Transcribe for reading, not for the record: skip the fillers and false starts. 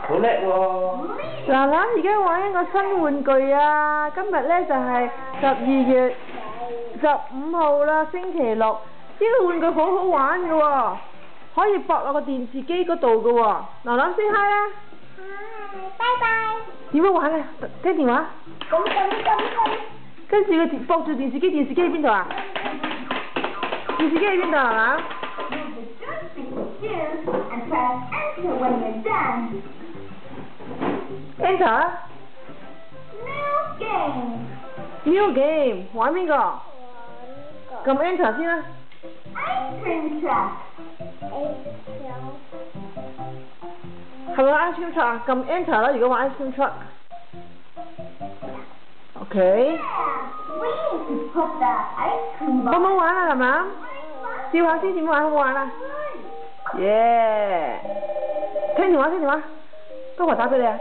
好叻喎！嗱嗱，而家玩一個新玩具啊！今日咧就係12月15號啦，星期六。呢個玩具好好玩嘅喎，可以駁落個電視機嗰度嘅喎。嗱嗱，say hi啦！拜拜。點樣玩啊？聽電話。跟住佢駁住電視機，電視機喺邊度啊？電視機喺邊度啊？Enter。New game。玩邊個？撳 Enter 先啦。係咪 Ice Cream Truck 啊？撳 Enter 啦，如果玩 Ice Cream Truck。OK。好唔好玩啊？係咪啊？笑下先點玩好唔好玩啊？耶！聽電話，德華打俾你啊！